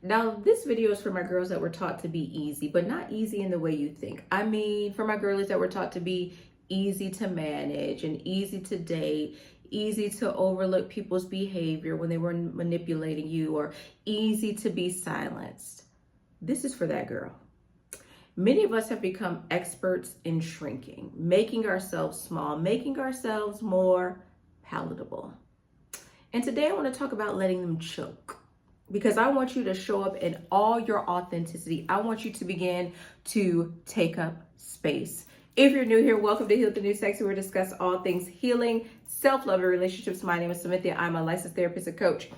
Now, this video is for my girls that were taught to be easy, but not easy in the way you think. I mean, for my girlies that were taught to be easy to manage and easy to date, easy to overlook people's behavior when they were manipulating you, or easy to be silenced. This is for that girl. Many of us have become experts in shrinking, making ourselves small, making ourselves more palatable. And today I want to talk about letting them choke, because I want you to show up in all your authenticity. I want you to begin to take up space. If you're new here, welcome to Heal the New Sexy, where we discuss all things healing, self-love, and relationships. My name is Samantha. I'm a licensed therapist and coach.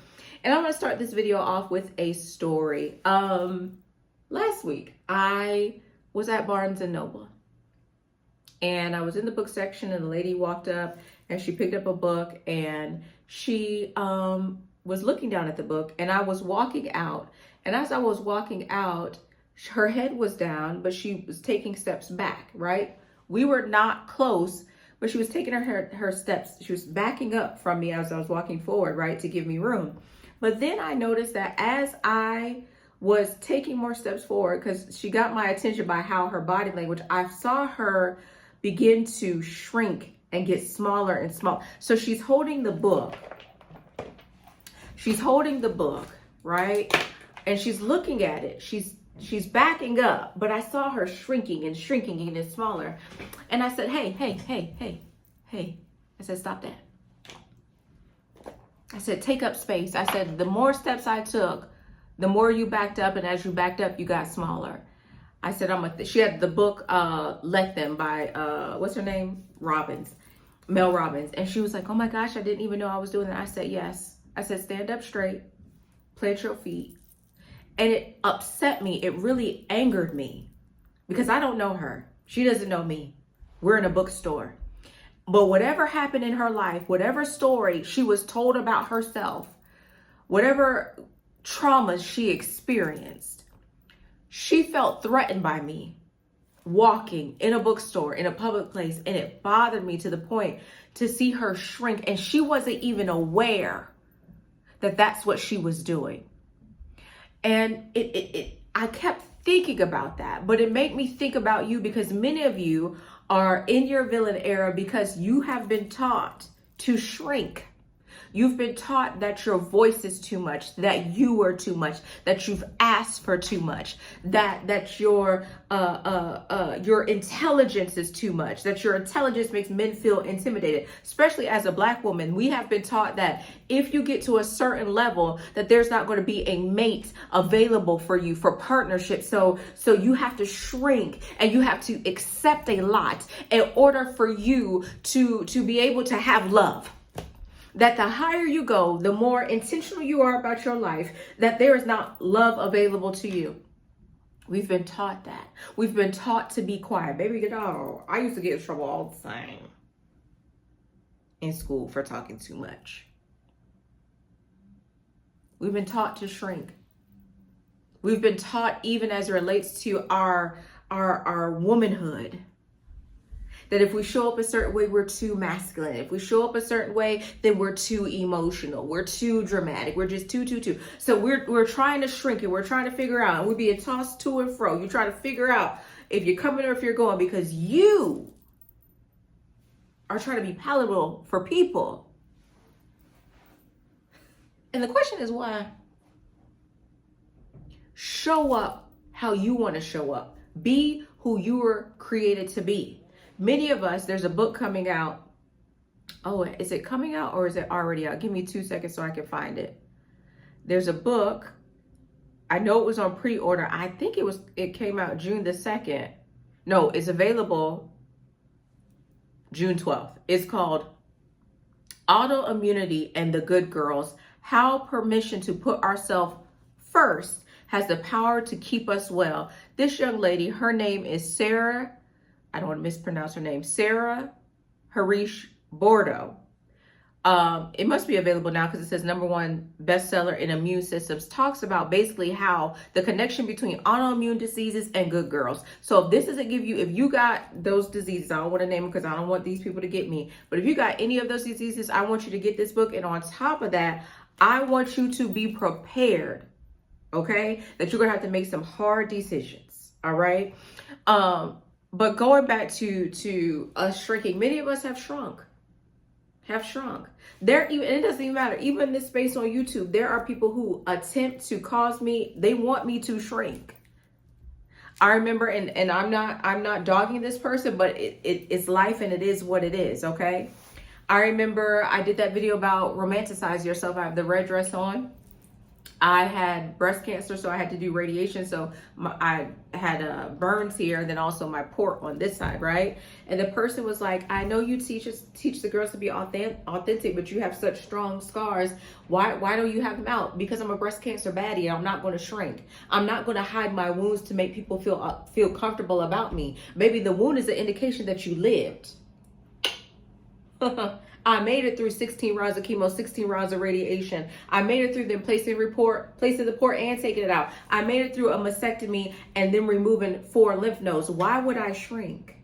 And I'm going to start this video off with a story. Last week, I was at Barnes & Noble. And I was in the book section, and the lady walked up and she picked up a book, and she was looking down at the book, and I was walking out. And as I was walking out, her head was down, but she was taking steps back, right? We were not close, but she was taking her steps. She was backing up from me as I was walking forward, right, to give me room. But then I noticed that as I was taking more steps forward, because she got my attention by how her body language, I saw her begin to shrink and get smaller and smaller. So she's holding the book. She's holding the book, right? And she's looking at it. She's backing up, but I saw her shrinking and getting smaller. And I said, hey. I said, stop that. I said, take up space. I said, the more steps I took, the more you backed up, and as you backed up, you got smaller. I said, she had the book, Let Them by, what's her name? Mel Robbins. And she was like, oh my gosh, I didn't even know I was doing that. I said, yes. I said, stand up straight, plant your feet. And it upset me. It really angered me, because I don't know her. She doesn't know me. We're in a bookstore. But whatever happened in her life, whatever story she was told about herself, whatever traumas she experienced, she felt threatened by me walking in a bookstore, in a public place, and it bothered me to the point to see her shrink, and she wasn't even aware that that's what she was doing. And I kept thinking about that, but it made me think about you, because many of you are in your villain era because you have been taught to shrink. You've been taught that your voice is too much, that you are too much, that you've asked for too much, that your intelligence is too much, that your intelligence makes men feel intimidated. Especially as a Black woman, we have been taught that if you get to a certain level, that there's not going to be a mate available for you for partnership. So you have to shrink, and you have to accept a lot in order for you to be able to have love. That the higher you go, the more intentional you are about your life, that there is not love available to you. We've been taught that. We've been taught to be quiet. Baby, I used to get in trouble all the time in school for talking too much. We've been taught to shrink. We've been taught, even as it relates to our womanhood, that if we show up a certain way, we're too masculine. If we show up a certain way, then we're too emotional. We're too dramatic. We're just too. So we're trying to shrink it. We're trying to figure out. And we're being tossed to and fro. You're trying to figure out if you're coming or if you're going, because you are trying to be palatable for people. And the question is why? Show up how you want to show up. Be who you were created to be. Many of us, there's a book coming out. Oh, is it coming out or is it already out? Give me 2 seconds so I can find it. There's a book. I know it was on pre-order. I think it came out June the 2nd. No, it's available June 12th. It's called Autoimmunity and the Good Girls: How Permission to Put Ourselves First Has the Power to Keep Us Well. This young lady, her name is Sarah. I don't want to mispronounce her name. Sarah Harish Bordeaux. It must be available now because it says #1 bestseller in immune systems. Talks about basically how the connection between autoimmune diseases and good girls. So if this doesn't give you, if you got those diseases, I don't want to name them because I don't want these people to get me. But if you got any of those diseases, I want you to get this book. And on top of that, I want you to be prepared okay? That you're gonna have to make some hard decisions, all right? But going back to us shrinking, many of us have shrunk. There, even it doesn't even matter. Even in this space on YouTube, there are people who attempt to cause me. They want me to shrink. I remember, and I'm not dogging this person, but it's life and it is what it is. Okay. I remember I did that video about romanticize yourself. I have the red dress on. I had breast cancer, so I had to do radiation. So I had burns here, and then also my port on this side, right? And the person was like, "I know you teach the girls to be authentic, but you have such strong scars. Why don't you have them out?" Because I'm a breast cancer baddie, and I'm not going to shrink. I'm not going to hide my wounds to make people feel comfortable about me. Maybe the wound is an indication that you lived. I made it through 16 rounds of chemo, 16 rounds of radiation. I made it through them placing the port and taking it out. I made it through a mastectomy and then removing 4 lymph nodes. Why would I shrink?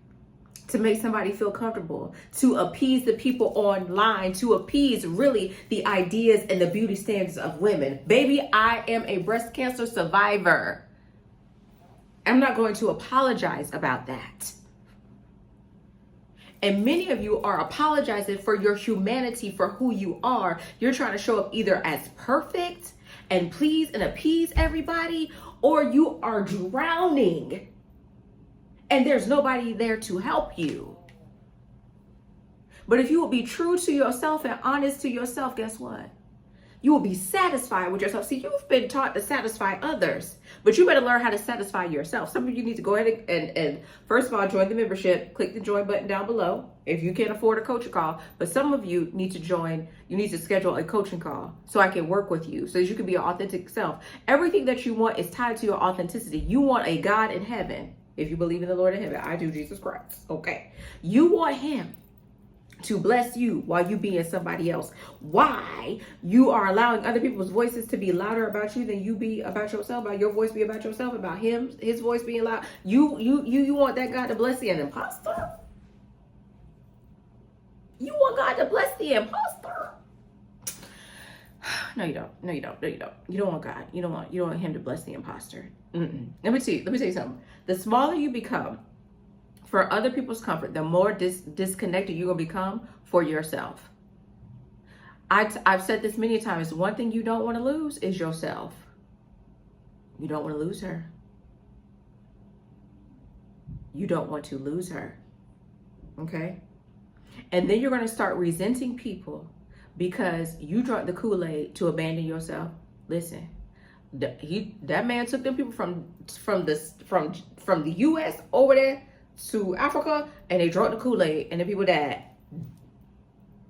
To make somebody feel comfortable, to appease the people online, to appease really the ideas and the beauty standards of women. Baby, I am a breast cancer survivor. I'm not going to apologize about that. And many of you are apologizing for your humanity, for who you are. You're trying to show up either as perfect and please and appease everybody, or you are drowning and there's nobody there to help you. But if you will be true to yourself and honest to yourself, guess what? You will be satisfied with yourself. See, you've been taught to satisfy others, but you better learn how to satisfy yourself. Some of you need to go ahead and first of all, join the membership. Click the join button down below if you can't afford a coaching call. But some of you need to join. You need to schedule a coaching call so I can work with you so that you can be your authentic self. Everything that you want is tied to your authenticity. You want a God in heaven. If you believe in the Lord in heaven, I do, Jesus Christ. Okay. You want him to bless you while you being somebody else. Why you are allowing other people's voices to be louder about you than you be about yourself, about your voice be about yourself, about his voice being loud. You want that God to bless the imposter? You want God to bless the imposter? No, you don't. No, you don't. No, you don't. You don't want God. You don't want him to bless the imposter. Let me tell you something. The smaller you become for other people's comfort, the more disconnected you're going to become for yourself. I've said this many times. One thing you don't want to lose is yourself. You don't want to lose her. You don't want to lose her. Okay? And then you're going to start resenting people because you drank the Kool-Aid to abandon yourself. Listen, that man took them people from the U.S. over there to Africa, and they drank the Kool-Aid, and the people died.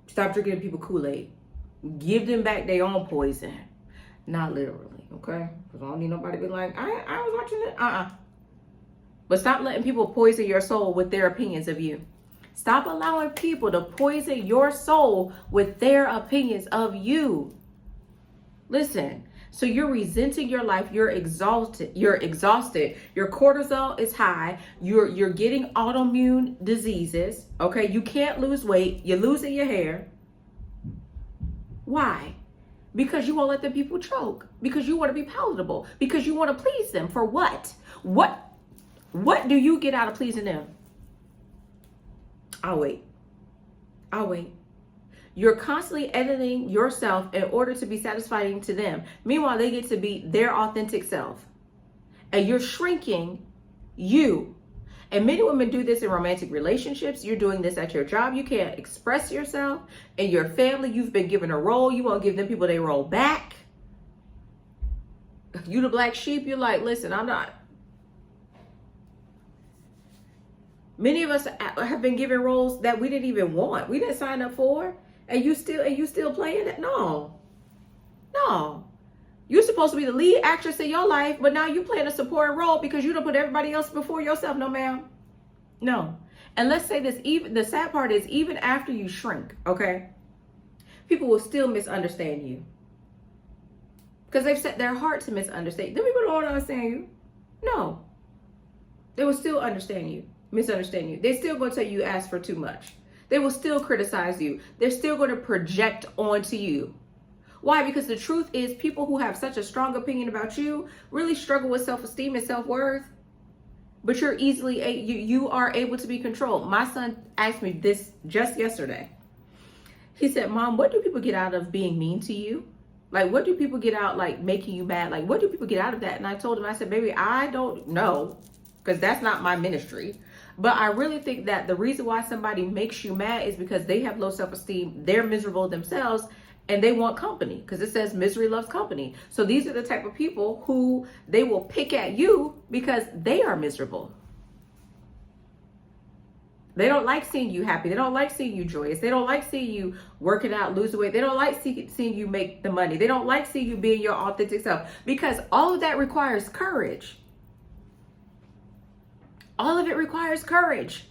Stop drinking people Kool-Aid. Give them back their own poison. Not literally, okay? Because I don't need nobody to be like, I was watching it. But stop letting people poison your soul with their opinions of you. Stop allowing people to poison your soul with their opinions of you. Listen. So you're resenting your life. You're exhausted. Your cortisol is high. You're getting autoimmune diseases. Okay. You can't lose weight. You're losing your hair. Why? Because you won't let the people choke. Because you want to be palatable. Because you want to please them. For what? What do you get out of pleasing them? I'll wait. You're constantly editing yourself in order to be satisfying to them. Meanwhile, they get to be their authentic self. And you're shrinking you. And many women do this in romantic relationships. You're doing this at your job. You can't express yourself. In your family, you've been given a role. You won't give them people their role back. You the black sheep, you're like, listen, I'm not. Many of us have been given roles that we didn't even want. We didn't sign up for. And you still playing it? No. You're supposed to be the lead actress in your life, but now you're playing a supporting role because you don't put everybody else before yourself. No, ma'am. No. And let's say this, even the sad part is even after you shrink, okay, people will still misunderstand you. Because they've set their heart to misunderstand. Them people don't understand you. No. They will still misunderstand you. They're still going to tell you ask for too much. They will still criticize you. They're still going to project onto you Why? Because the truth is people who have such a strong opinion about you really struggle with self-esteem and self-worth. But you are able to be controlled. My son asked me this just yesterday. He said, Mom, what do people get out of being mean to you? Like, what do people get out, like, making you mad? Like, what do people get out of that? And I told him, I said, baby, I don't know, because that's not my ministry. But I really think that the reason why somebody makes you mad is because they have low self-esteem, they're miserable themselves, and they want company, because it says misery loves company. So these are the type of people who they will pick at you because they are miserable. They don't like seeing you happy. They don't like seeing you joyous. They don't like seeing you working out, losing weight. They don't like seeing you make the money. They don't like seeing you being your authentic self, because all of that requires courage. All of it requires courage.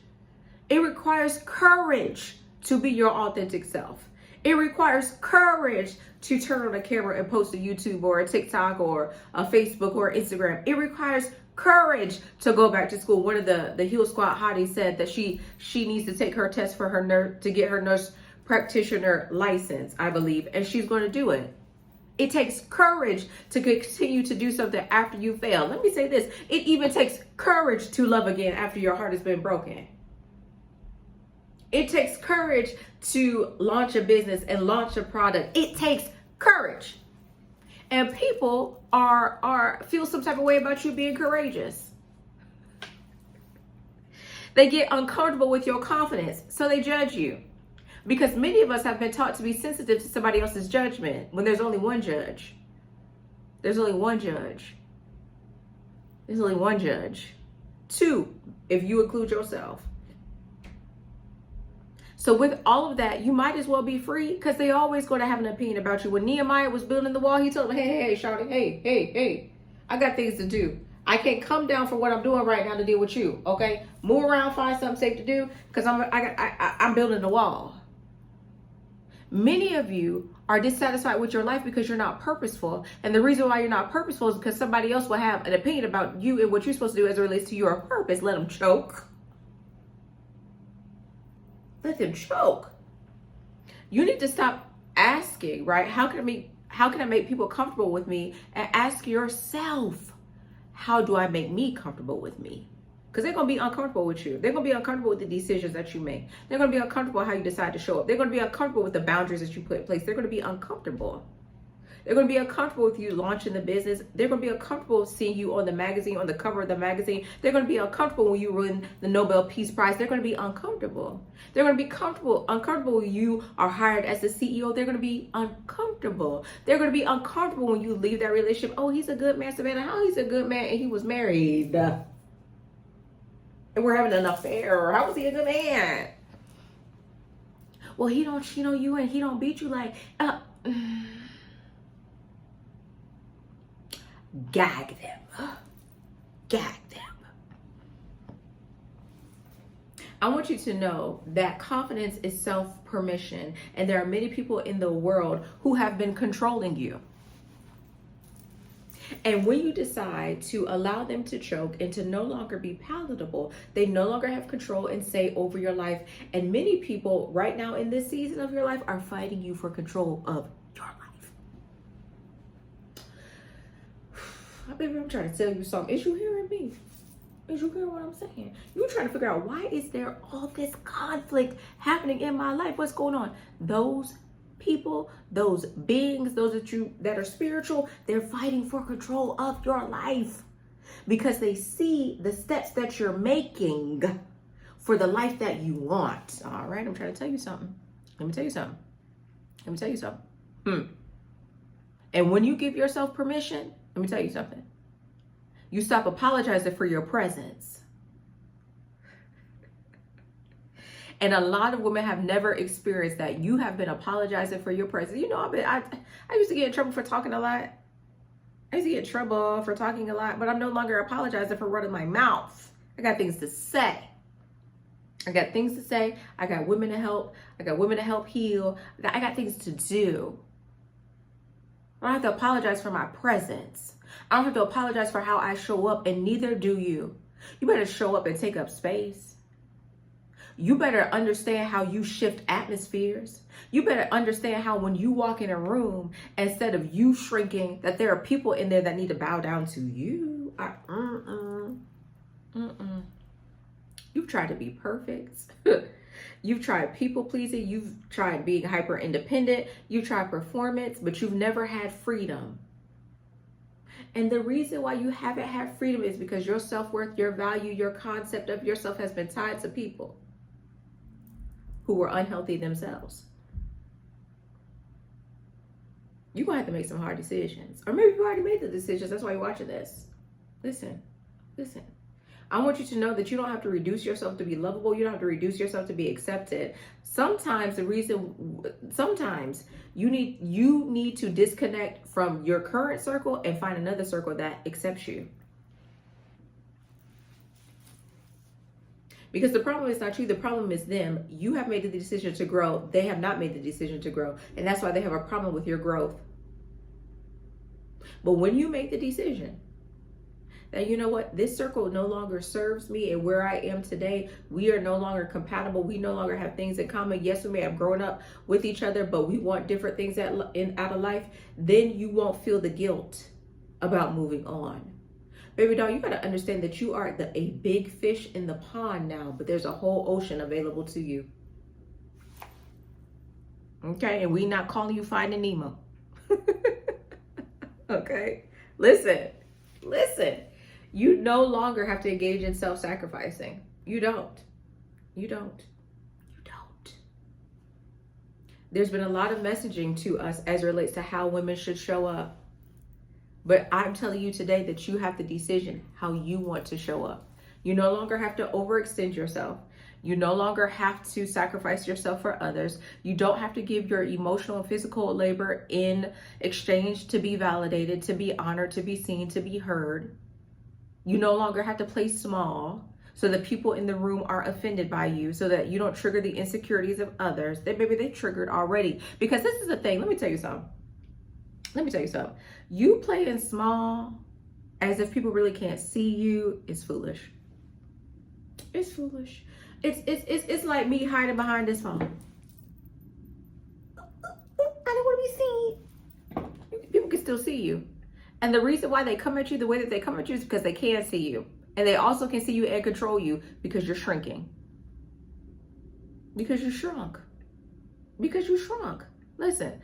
It requires courage to be your authentic self. It requires courage to turn on a camera and post a YouTube or a TikTok or a Facebook or Instagram. It requires courage to go back to school. One of the Heal Squad hotties said that she needs to take her test for her nurse to get her nurse practitioner license, I believe, and she's going to do it. It takes courage to continue to do something after you fail. Let me say this. It even takes courage to love again after your heart has been broken. It takes courage to launch a business and launch a product. It takes courage. And people feel some type of way about you being courageous. They get uncomfortable with your confidence, so they judge you. Because many of us have been taught to be sensitive to somebody else's judgment when there's only one judge. There's only one judge. There's only one judge. Two, if you include yourself. So with all of that, you might as well be free, because they always going to have an opinion about you. When Nehemiah was building the wall, he told them, hey, Shawty, hey, I got things to do. I can't come down for what I'm doing right now to deal with you, okay? Move around, find something safe to do, because I'm building the wall. Many of you are dissatisfied with your life because you're not purposeful. And the reason why you're not purposeful is because somebody else will have an opinion about you and what you're supposed to do as it relates to your purpose. Let them choke. Let them choke. You need to stop asking, right? How can I make people comfortable with me? And ask yourself, how do I make me comfortable with me? Because they're going to be uncomfortable with you. They're going to be uncomfortable with the decisions that you make. They're going to be uncomfortable how you decide to show up. They're going to be uncomfortable with the boundaries that you put in place. They're going to be uncomfortable. They're going to be uncomfortable with you launching the business. They're going to be uncomfortable seeing you on the magazine, on the cover of the magazine. They're going to be uncomfortable when you win the Nobel Peace Prize. They're going to be uncomfortable. They're going to be uncomfortable when you are hired as the CEO. They're going to be uncomfortable. They're going to be uncomfortable when you leave that relationship. Oh, he's a good man, Savannah. How he's a good man and he was married. And we're having an affair. How was he a good man? Well, he don't cheat on you and he don't beat you like... Gag them. Gag them. I want you to know that confidence is self-permission. And there are many people in the world who have been controlling you. And when you decide to allow them to choke and to no longer be palatable, they no longer have control and say over your life. And many people right now in this season of your life are fighting you for control of your life. Baby, I'm trying to tell you something. Is you hearing me? Is you hearing what I'm saying? You're trying to figure out, why is there all this conflict happening in my life? What's going on? Those people, those beings, those that are spiritual, they're fighting for control of your life because they see the steps that you're making for the life that you want. All right, I'm trying to tell you something. Let me tell you something. And when you give yourself permission, let me tell you something. You stop apologizing for your presence. And a lot of women have never experienced that. You have been apologizing for your presence. You know, I used to get in trouble for talking a lot. I used to get in trouble for talking a lot, but I'm no longer apologizing for running my mouth. I got things to say. I got women to help. I got women to help heal. I got things to do. I don't have to apologize for my presence. I don't have to apologize for how I show up, and neither do you. You better show up and take up space. You better understand how you shift atmospheres. You better understand how when you walk in a room, instead of you shrinking, that there are people in there that need to bow down to you. You've tried to be perfect. You've tried people pleasing. You've tried being hyper independent. You've tried performance, but you've never had freedom. And the reason why you haven't had freedom is because your self-worth, your value, your concept of yourself has been tied to people who were unhealthy themselves. You're going to have to make some hard decisions. Or maybe you already made the decisions. That's why you're watching this. Listen. I want you to know that you don't have to reduce yourself to be lovable. You don't have to reduce yourself to be accepted. Sometimes you need to disconnect from your current circle and find another circle that accepts you. Because the problem is not you, the problem is them. You have made the decision to grow. They have not made the decision to grow. And that's why they have a problem with your growth. But when you make the decision that, you know what, this circle no longer serves me, and where I am today, we are no longer compatible. We no longer have things in common. Yes, we may have grown up with each other, but we want different things out of life. Then you won't feel the guilt about moving on. Baby doll, you got to understand that you are a big fish in the pond now, but there's a whole ocean available to you. Okay? And we not calling you Finding Nemo. Okay? Listen. You no longer have to engage in self-sacrificing. You don't. There's been a lot of messaging to us as it relates to how women should show up. But I'm telling you today that you have the decision how you want to show up. You no longer have to overextend yourself. You no longer have to sacrifice yourself for others. You don't have to give your emotional and physical labor in exchange to be validated, to be honored, to be seen, to be heard. You no longer have to play small so that people in the room are offended by you, so that you don't trigger the insecurities of others. Maybe they triggered already. Because this is the thing. Let me tell you something. You playing small as if people really can't see you is foolish. It's foolish. It's like me hiding behind this phone. I don't want to be seen. People can still see you. And the reason why they come at you the way that they come at you is because they can't see you. And they also can see you and control you because you're shrinking. Because you shrunk. Listen,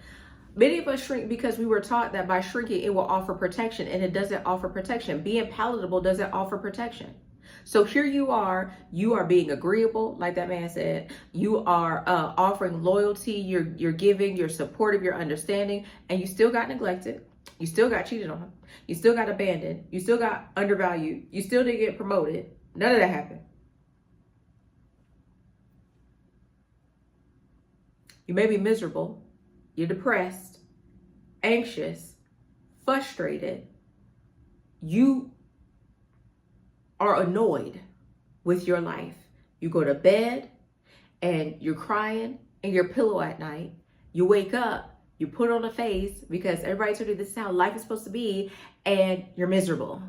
many of us shrink because we were taught that by shrinking, it will offer protection. And it doesn't offer protection. Being palatable doesn't offer protection. So here you are being agreeable, like that man said. You are offering loyalty. You're giving, you're supportive, you're understanding. And you still got neglected. You still got cheated on. You still got abandoned. You still got undervalued. You still didn't get promoted. None of that happened. You may be miserable. You're depressed, anxious, frustrated. You are annoyed with your life. You go to bed and you're crying in your pillow at night. You wake up. You put on a face because everybody told you this is how life is supposed to be, and you're miserable.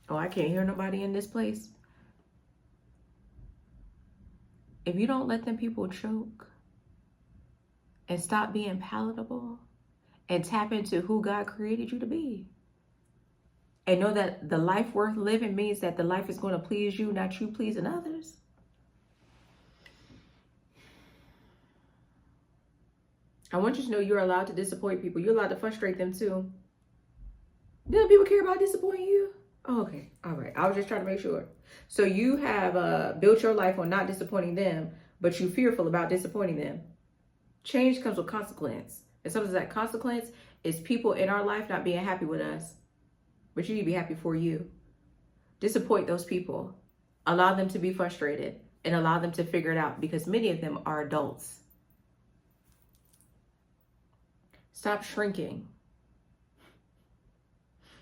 Oh, I can't hear nobody in this place. If you don't let them people choke and stop being palatable and tap into who God created you to be, and know that the life worth living means that the life is going to please you, not you pleasing others. I want you to know you're allowed to disappoint people. You're allowed to frustrate them too. Do people care about disappointing you? Oh, okay. All right. I was just trying to make sure. So you have built your life on not disappointing them, but you're fearful about disappointing them. Change comes with consequence. And sometimes that consequence is people in our life not being happy with us. But you need to be happy for you. Disappoint those people. Allow them to be frustrated and allow them to figure it out, because many of them are adults. Stop shrinking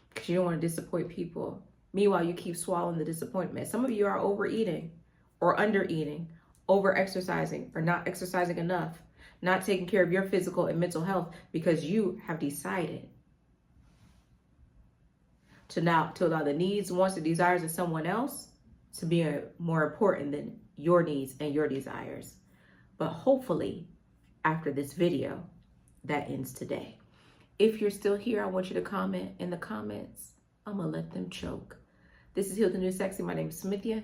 because you don't want to disappoint people. Meanwhile, you keep swallowing the disappointment. Some of you are overeating or undereating, over-exercising or not exercising enough, not taking care of your physical and mental health because you have decided to allow the needs, wants, and desires of someone else to be more important than your needs and your desires. But hopefully, after this video, that ends today. If you're still here, I want you to comment in the comments. I'm gonna let them choke. This is Heal the New Sexy. My name is Smithia.